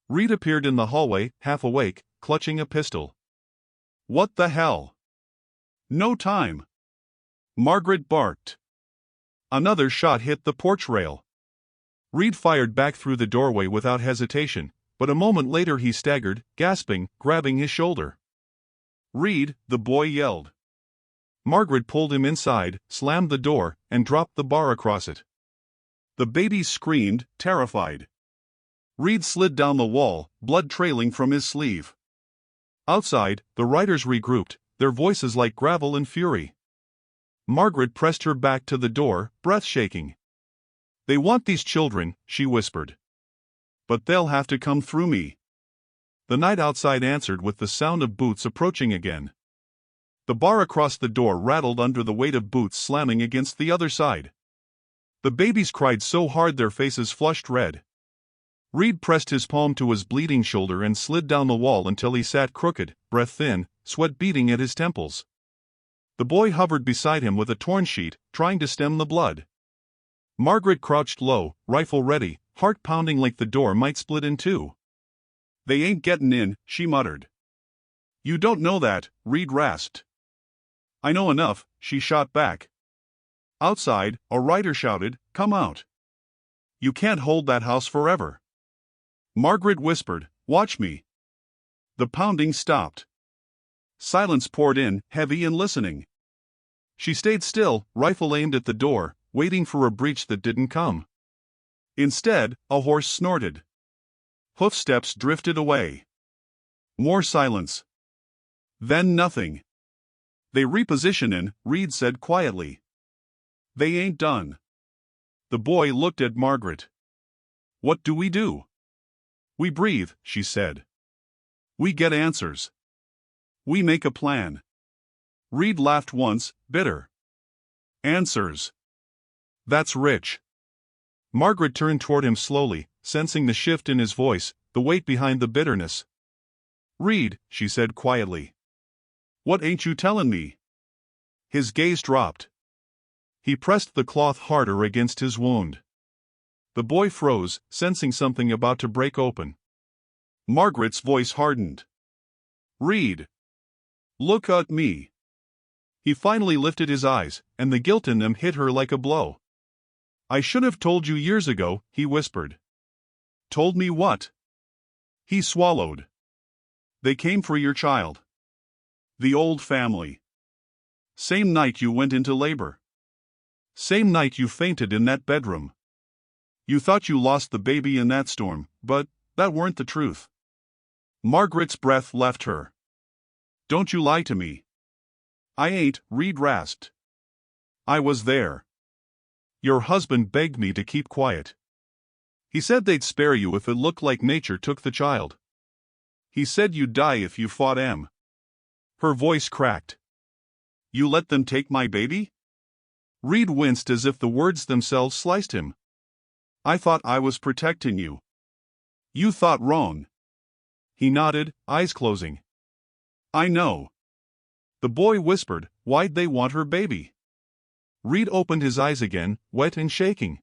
Reed appeared in the hallway, half awake, clutching a pistol. "What the hell?" "No time." Margaret barked. Another shot hit the porch rail. Reed fired back through the doorway without hesitation, but a moment later he staggered, gasping, grabbing his shoulder. "Reed," the boy yelled. Margaret pulled him inside, slammed the door, and dropped the bar across it. The baby screamed, terrified. Reed slid down the wall, blood trailing from his sleeve. Outside, the riders regrouped, their voices like gravel in fury. Margaret pressed her back to the door, breath shaking. "They want these children," she whispered. "But they'll have to come through me." The night outside answered with the sound of boots approaching again. The bar across the door rattled under the weight of boots slamming against the other side. The babies cried so hard their faces flushed red. Reed pressed his palm to his bleeding shoulder and slid down the wall until he sat crooked, breath thin, sweat beading at his temples. The boy hovered beside him with a torn sheet, trying to stem the blood. Margaret crouched low, rifle ready, heart pounding like the door might split in two. "They ain't gettin' in," she muttered. "You don't know that," Reed rasped. "I know enough," she shot back. Outside, a rider shouted, "Come out. You can't hold that house forever." Margaret whispered, "Watch me." The pounding stopped. Silence poured in, heavy and listening. She stayed still, rifle aimed at the door, waiting for a breach that didn't come. Instead, a horse snorted. Hoofsteps drifted away. More silence. Then nothing. "They reposition in," Reed said quietly. "They ain't done." The boy looked at Margaret. "What do we do?" "We breathe," she said. "We get answers. We make a plan." Reed laughed once, bitter. "Answers. That's rich." Margaret turned toward him slowly, sensing the shift in his voice, the weight behind the bitterness. "Reed," she said quietly. "What ain't you tellin' me?" His gaze dropped. He pressed the cloth harder against his wound. The boy froze, sensing something about to break open. Margaret's voice hardened. "Reed. Look at me." He finally lifted his eyes, and the guilt in them hit her like a blow. "I should have told you years ago," he whispered. "Told me what?" He swallowed. "They came for your child. The old family. Same night you went into labor. Same night you fainted in that bedroom. You thought you lost the baby in that storm, but that weren't the truth." Margaret's breath left her. "Don't you lie to me." "I ain't," Reed rasped. "I was there. Your husband begged me to keep quiet. He said they'd spare you if it looked like nature took the child. He said you'd die if you fought Em." Her voice cracked. "You let them take my baby?" Reed winced as if the words themselves sliced him. "I thought I was protecting you." "You thought wrong." He nodded, eyes closing. "I know." The boy whispered, "Why'd they want her baby?" Reed opened his eyes again, wet and shaking.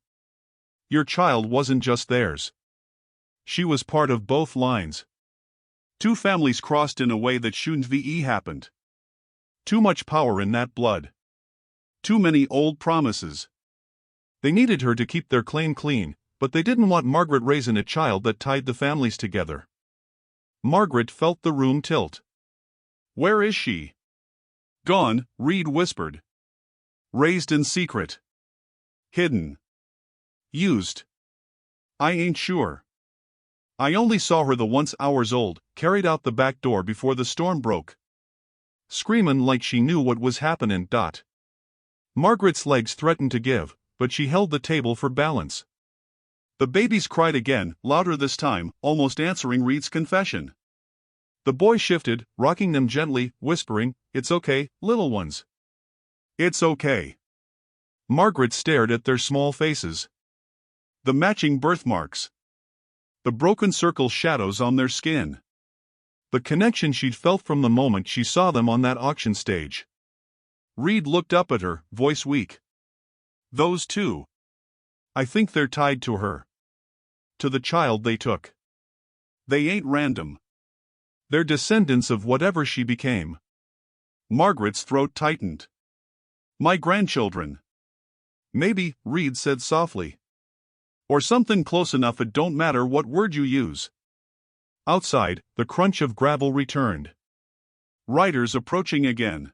"Your child wasn't just theirs. She was part of both lines. Two families crossed in a way that shouldn't be happened. Too much power in that blood. Too many old promises. They needed her to keep their claim clean, but they didn't want Margaret raising a child that tied the families together." Margaret felt the room tilt. "Where is she?" "Gone," Reed whispered. "Raised in secret. Hidden. Used. I ain't sure. I only saw her the once hours old, carried out the back door before the storm broke. Screamin' like she knew what was happenin'. Margaret's legs threatened to give, but she held the table for balance. The babies cried again, louder this time, almost answering Reed's confession. The boy shifted, rocking them gently, whispering, "It's okay, little ones. It's okay." Margaret stared at their small faces. The matching birthmarks. The broken circle shadows on their skin. The connection she'd felt from the moment she saw them on that auction stage. Reed looked up at her, voice weak. "Those two. I think they're tied to her. To the child they took. They ain't random. They're descendants of whatever she became." Margaret's throat tightened. "My grandchildren." "Maybe," Reed said softly. "Or something close enough it don't matter what word you use." Outside, the crunch of gravel returned. Riders approaching again.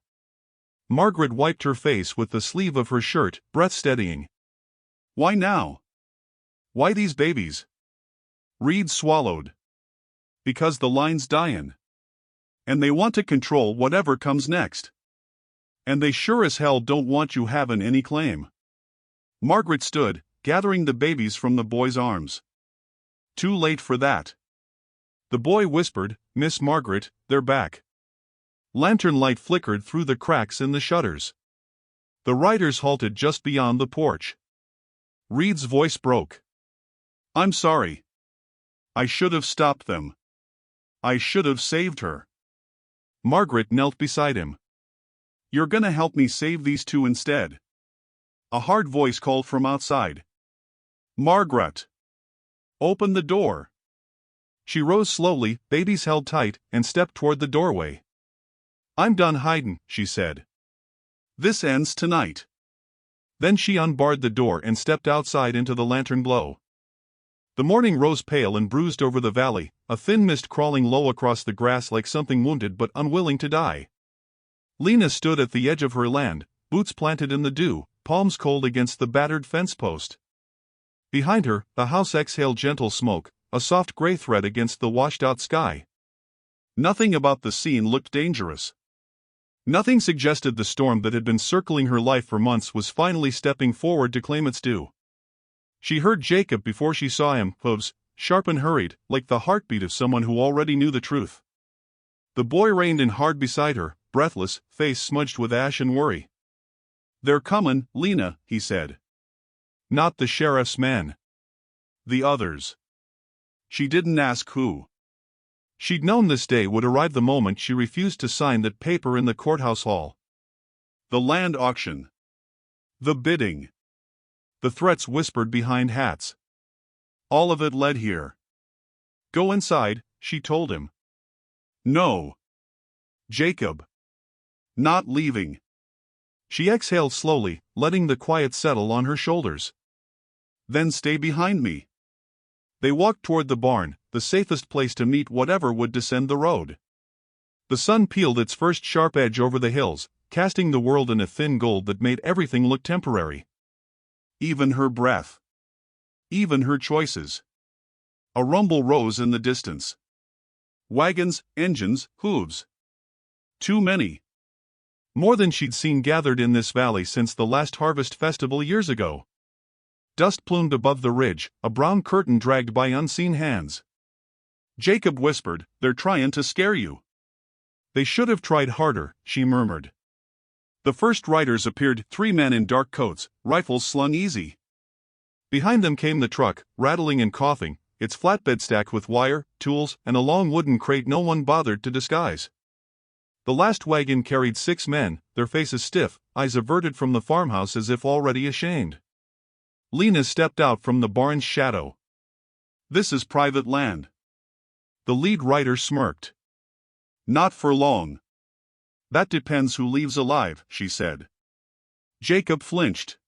Margaret wiped her face with the sleeve of her shirt, breath steadying. Why now? Why these babies? Reed swallowed. Because the line's dyin'. And they want to control whatever comes next. And they sure as hell don't want you havin' any claim. Margaret stood, gathering the babies from the boy's arms. Too late for that. The boy whispered, Miss Margaret, they're back. Lantern light flickered through the cracks in the shutters. The riders halted just beyond the porch. Reed's voice broke. I'm sorry. I should have stopped them. I should have saved her. Margaret knelt beside him. You're gonna help me save these two instead. A hard voice called from outside. Margaret! Open the door. She rose slowly, babies held tight, and stepped toward the doorway. I'm done hidin', she said. This ends tonight. Then she unbarred the door and stepped outside into the lantern glow. The morning rose pale and bruised over the valley, a thin mist crawling low across the grass like something wounded but unwilling to die. Lena stood at the edge of her land, boots planted in the dew, palms cold against the battered fence post. Behind her, the house exhaled gentle smoke, a soft gray thread against the washed-out sky. Nothing about the scene looked dangerous. Nothing suggested the storm that had been circling her life for months was finally stepping forward to claim its due. She heard Jacob before she saw him, hooves, sharp and hurried, like the heartbeat of someone who already knew the truth. The boy reined in hard beside her, breathless, face smudged with ash and worry. They're comin', Lena, he said. Not the sheriff's men. The others. She didn't ask who. She'd known this day would arrive the moment she refused to sign that paper in the courthouse hall. The land auction. The bidding. The threats whispered behind hats. All of it led here. Go inside, she told him. No. Jacob. Not leaving. She exhaled slowly, letting the quiet settle on her shoulders. Then stay behind me. They walked toward the barn, the safest place to meet whatever would descend the road. The sun peeled its first sharp edge over the hills, casting the world in a thin gold that made everything look temporary. Even her breath. Even her choices. A rumble rose in the distance. Wagons, engines, hooves. Too many. More than she'd seen gathered in this valley since the last harvest festival years ago. Dust plumed above the ridge, a brown curtain dragged by unseen hands. Jacob whispered, They're trying to scare you. They should have tried harder, she murmured. The first riders appeared, 3 men in dark coats, rifles slung easy. Behind them came the truck, rattling and coughing, its flatbed stacked with wire, tools, and a long wooden crate no one bothered to disguise. The last wagon carried 6 men, their faces stiff, eyes averted from the farmhouse as if already ashamed. Lena stepped out from the barn's shadow. This is private land. The lead rider smirked. Not for long. That depends who leaves alive, she said. Jacob flinched.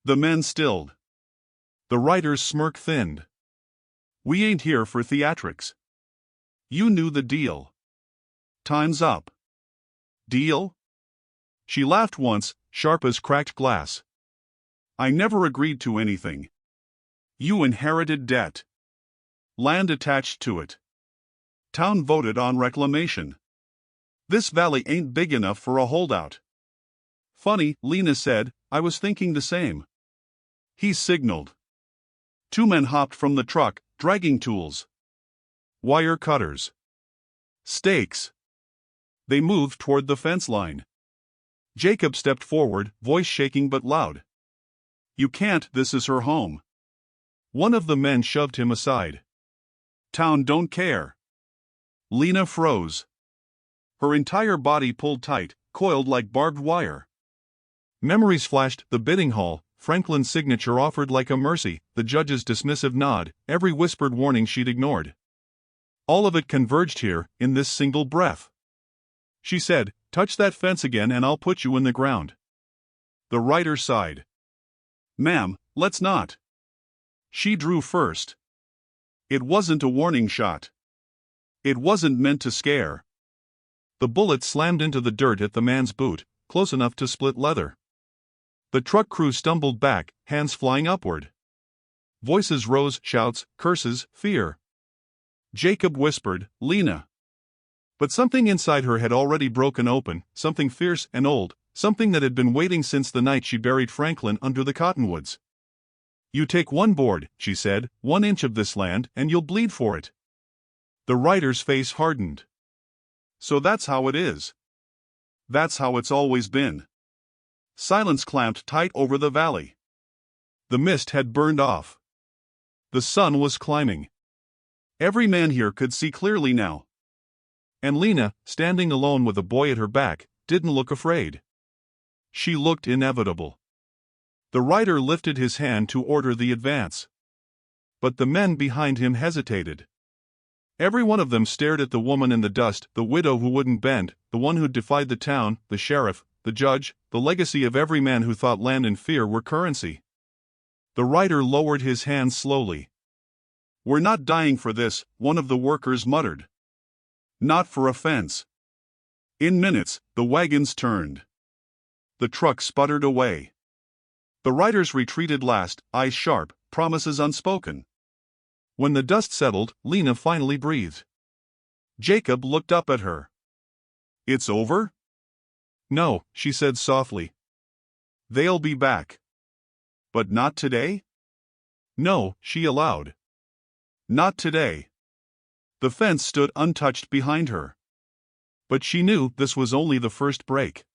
The men stilled. The rider's smirk thinned. We ain't here for theatrics. You knew the deal. Time's up. Deal? She laughed once, sharp as cracked glass. I never agreed to anything. You inherited debt. Land attached to it. Town voted on reclamation. This valley ain't big enough for a holdout. Funny, Lena said, I was thinking the same. He signaled. 2 men hopped from the truck, dragging tools. Wire cutters. Stakes. They moved toward the fence line. Jacob stepped forward, voice shaking but loud. You can't, this is her home. One of the men shoved him aside. Town don't care. Lena froze. Her entire body pulled tight, coiled like barbed wire. Memories flashed, the bidding hall, Franklin's signature offered like a mercy, the judge's dismissive nod, every whispered warning she'd ignored. All of it converged here, in this single breath. She said, touch that fence again and I'll put you in the ground. The rider sighed. Ma'am, let's not. She drew first. It wasn't a warning shot. It wasn't meant to scare. The bullet slammed into the dirt at the man's boot, close enough to split leather. The truck crew stumbled back, hands flying upward. Voices rose, shouts, curses, fear. Jacob whispered, "Lena." But something inside her had already broken open, something fierce and old, something that had been waiting since the night she buried Franklin under the cottonwoods. "You take one board," she said, "1 inch of this land, and you'll bleed for it." The writer's face hardened. "So that's how it is. That's how it's always been." Silence clamped tight over the valley. The mist had burned off. The sun was climbing. Every man here could see clearly now. And Lena, standing alone with a boy at her back, didn't look afraid. She looked inevitable. The writer lifted his hand to order the advance. But the men behind him hesitated. Every one of them stared at the woman in the dust, the widow who wouldn't bend, the one who'd defied the town, the sheriff, the judge, the legacy of every man who thought land and fear were currency. The writer lowered his hand slowly. "We're not dying for this," one of the workers muttered. "Not for a fence." In minutes, the wagons turned. The truck sputtered away. The riders retreated last, eyes sharp, promises unspoken. When the dust settled, Lena finally breathed. Jacob looked up at her. "It's over?" "No," she said softly. "They'll be back." "But not today?" "No," she allowed. "Not today." The fence stood untouched behind her. But she knew this was only the first break.